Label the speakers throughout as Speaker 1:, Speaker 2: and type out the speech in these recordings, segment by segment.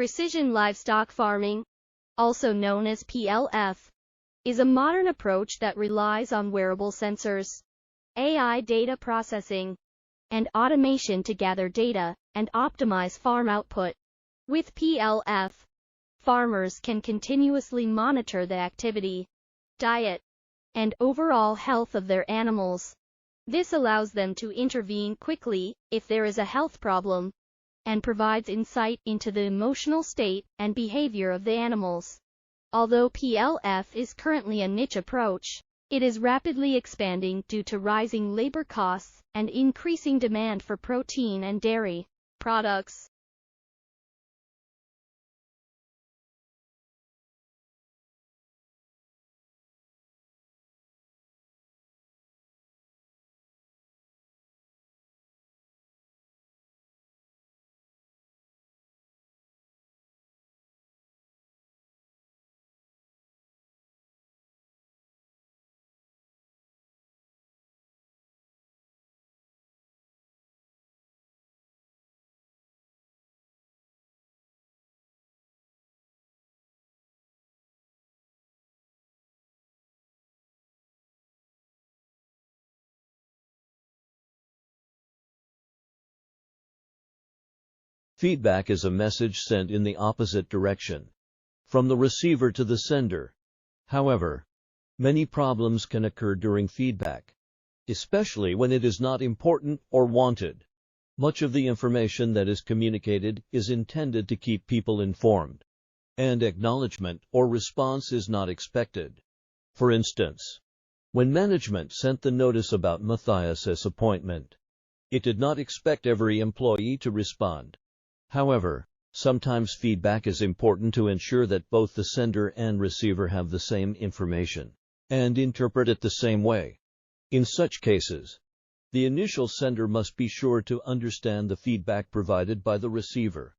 Speaker 1: Precision livestock farming, also known as PLF, is a modern approach that relies on wearable sensors, AI data processing, and automation to gather data and optimize farm output. With PLF, farmers can continuously monitor the activity, diet, and overall health of their animals. This allows them to intervene quickly if there is a health problem, and provides insight into the emotional state and behavior of the animals. Although PLF is currently a niche approach, it is rapidly expanding due to rising labor costs and increasing demand for protein and dairy products.
Speaker 2: Feedback is a message sent in the opposite direction, from the receiver to the sender. However, many problems can occur during feedback, especially when it is not important or wanted. Much of the information that is communicated is intended to keep people informed, and acknowledgement or response is not expected. For instance, when management sent the notice about Matthias's appointment, it did not expect every employee to respond. However, sometimes feedback is important to ensure that both the sender and receiver have the same information and interpret it the same way. In such cases, the initial sender must be sure to understand the feedback provided by the receiver,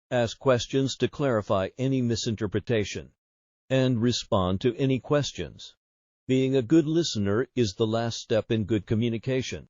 Speaker 2: ask questions to clarify any misinterpretation, and respond to any questions. Being a good listener is the last step in good communication.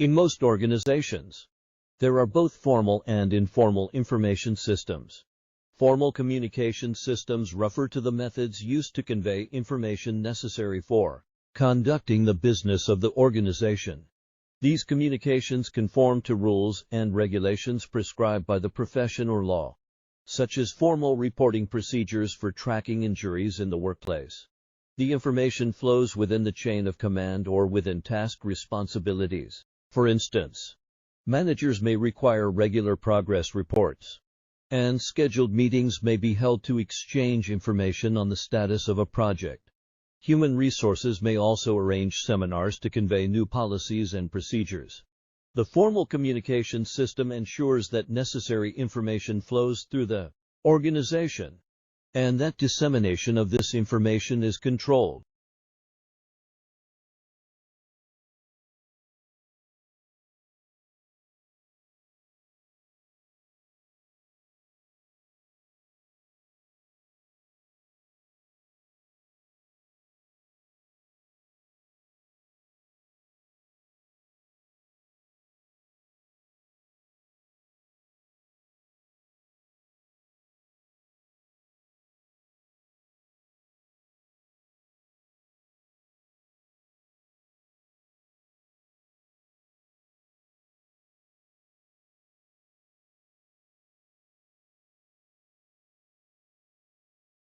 Speaker 2: In most organizations, there are both formal and informal information systems. Formal communication systems refer to the methods used to convey information necessary for conducting the business of the organization. These communications conform to rules and regulations prescribed by the profession or law, such as formal reporting procedures for tracking injuries in the workplace. The information flows within the chain of command or within task responsibilities. For instance, managers may require regular progress reports, and scheduled meetings may be held to exchange information on the status of a project. Human resources may also arrange seminars to convey new policies and procedures. The formal communication system ensures that necessary information flows through the organization, and that dissemination of this information is controlled.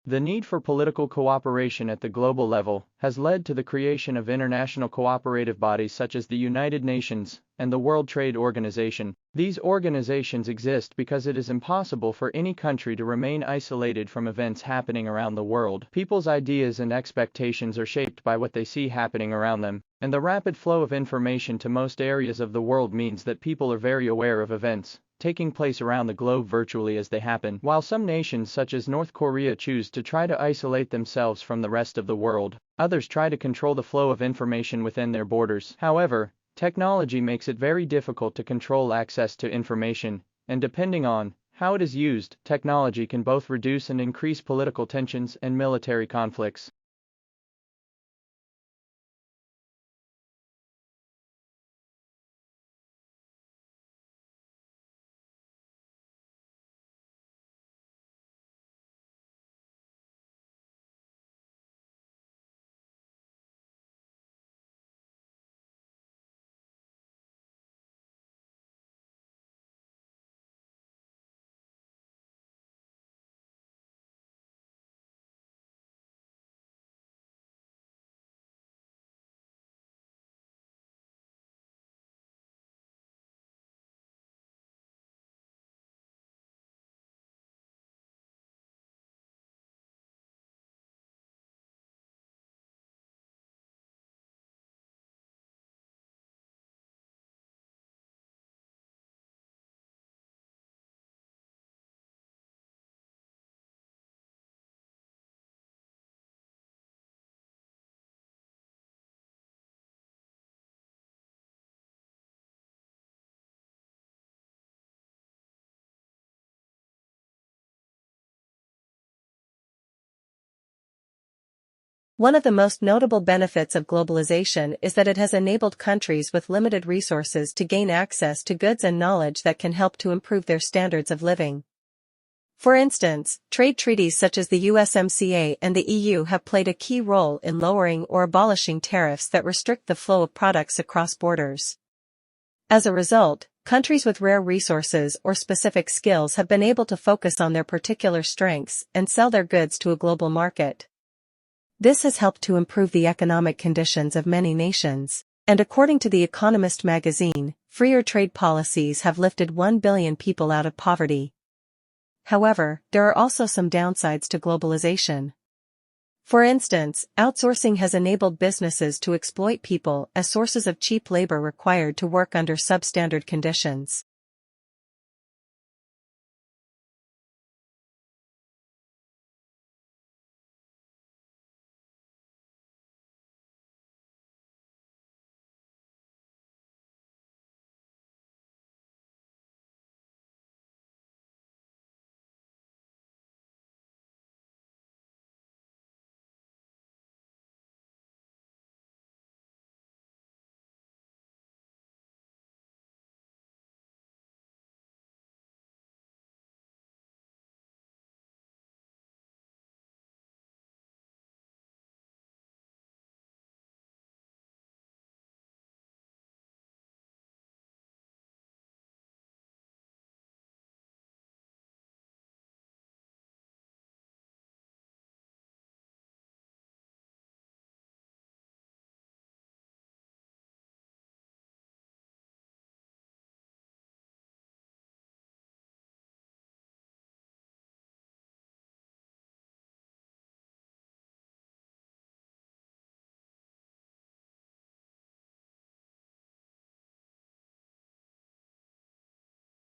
Speaker 3: The need for political cooperation at the global level has led to the creation of international cooperative bodies such as the United Nations and the World Trade Organization. These organizations exist because it is impossible for any country to remain isolated from events happening around the world. People's ideas and expectations are shaped by what they see happening around them, and the rapid flow of information to most areas of the world means that people are very aware of events taking place around the globe virtually as they happen. While some nations such as North Korea choose to try to isolate themselves from the rest of the world, others try to control the flow of information within their borders. However, technology makes it very difficult to control access to information, and depending on how it is used, technology can both reduce and increase political tensions and military conflicts.
Speaker 4: One of the most notable benefits of globalization is that it has enabled countries with limited resources to gain access to goods and knowledge that can help to improve their standards of living. For instance, trade treaties such as the USMCA and the EU have played a key role in lowering or abolishing tariffs that restrict the flow of products across borders. As a result, countries with rare resources or specific skills have been able to focus on their particular strengths and sell their goods to a global market. This has helped to improve the economic conditions of many nations, and according to The Economist magazine, freer trade policies have lifted 1 billion people out of poverty. However, there are also some downsides to globalization. For instance, outsourcing has enabled businesses to exploit people as sources of cheap labor required to work under substandard conditions.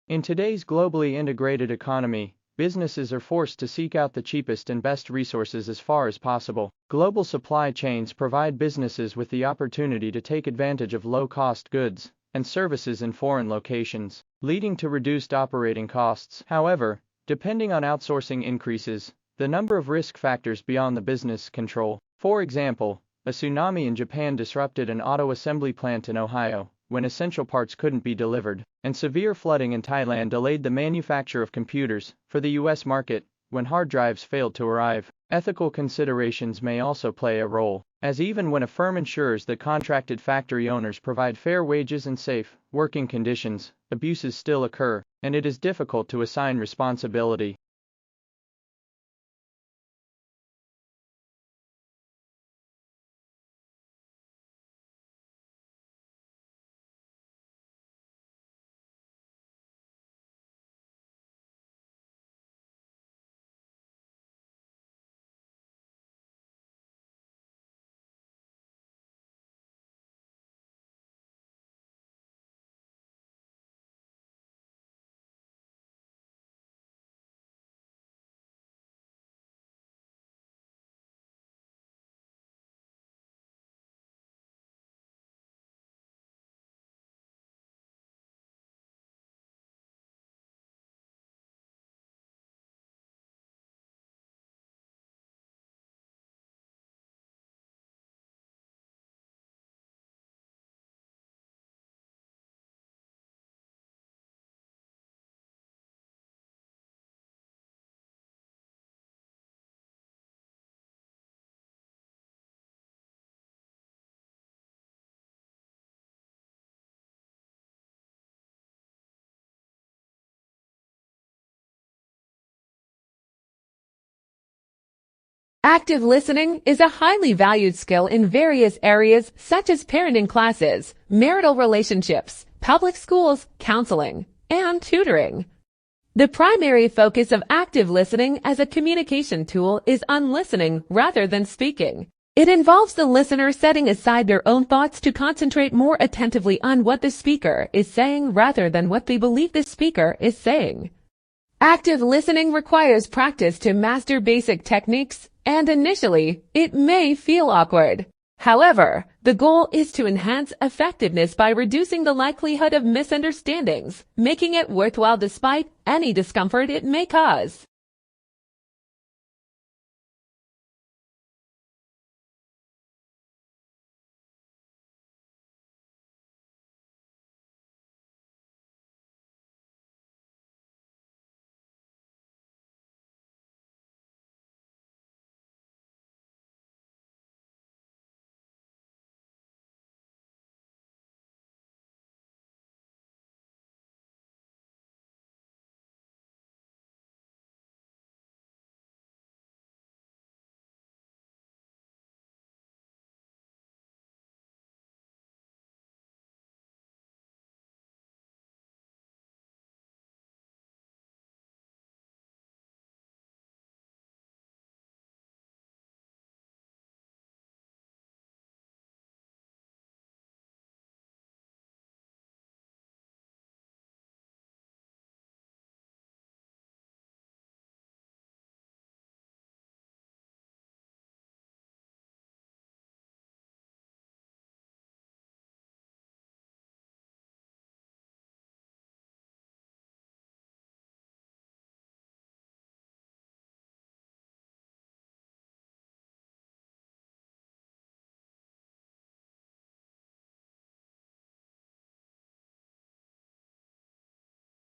Speaker 3: In today's globally integrated economy, businesses are forced to seek out the cheapest and best resources as far as possible. Global supply chains provide businesses with the opportunity to take advantage of low-cost goods and services in foreign locations, leading to reduced operating costs. However, depending on outsourcing increases, the number of risk factors beyond the business control. For example, a tsunami in Japan disrupted an auto assembly plant in Ohio when essential parts couldn't be delivered, and severe flooding in Thailand delayed the manufacture of computers for the US market when hard drives failed to arrive. Ethical considerations may also play a role, as even when a firm ensures that contracted factory owners provide fair wages and safe working conditions, abuses still occur, and it is difficult to assign responsibility.
Speaker 5: Active listening is a highly valued skill in various areas such as parenting classes, marital relationships, public schools, counseling, and tutoring. The primary focus of active listening as a communication tool is on listening rather than speaking. It involves the listener setting aside their own thoughts to concentrate more attentively on what the speaker is saying rather than what they believe the speaker is saying. Active listening requires practice to master basic techniques, and initially, it may feel awkward. However, the goal is to enhance effectiveness by reducing the likelihood of misunderstandings, making it worthwhile despite any discomfort it may cause.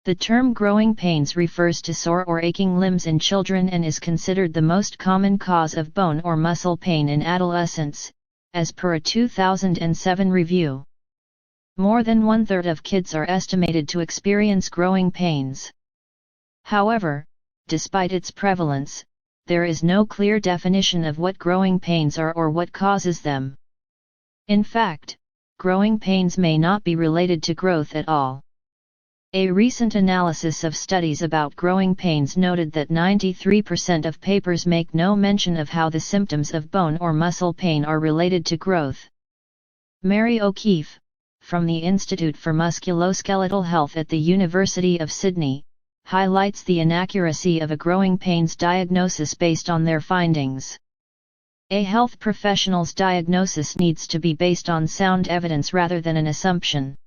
Speaker 6: The term growing pains refers to sore or aching limbs in children and is considered the most common cause of bone or muscle pain in adolescents, as per a 2007 review. More than one-third of kids are estimated to experience growing pains. However, despite its prevalence, there is no clear definition of what growing pains are or what causes them. In fact, growing pains may not be related to growth at all. A recent analysis of studies about growing pains noted that 93% of papers make no mention of how the symptoms of bone or muscle pain are related to growth. Mary O'Keefe, from the Institute for Musculoskeletal Health at the University of Sydney, highlights the inaccuracy of a growing pains diagnosis based on their findings. A health professional's diagnosis needs to be based on sound evidence rather than an assumption.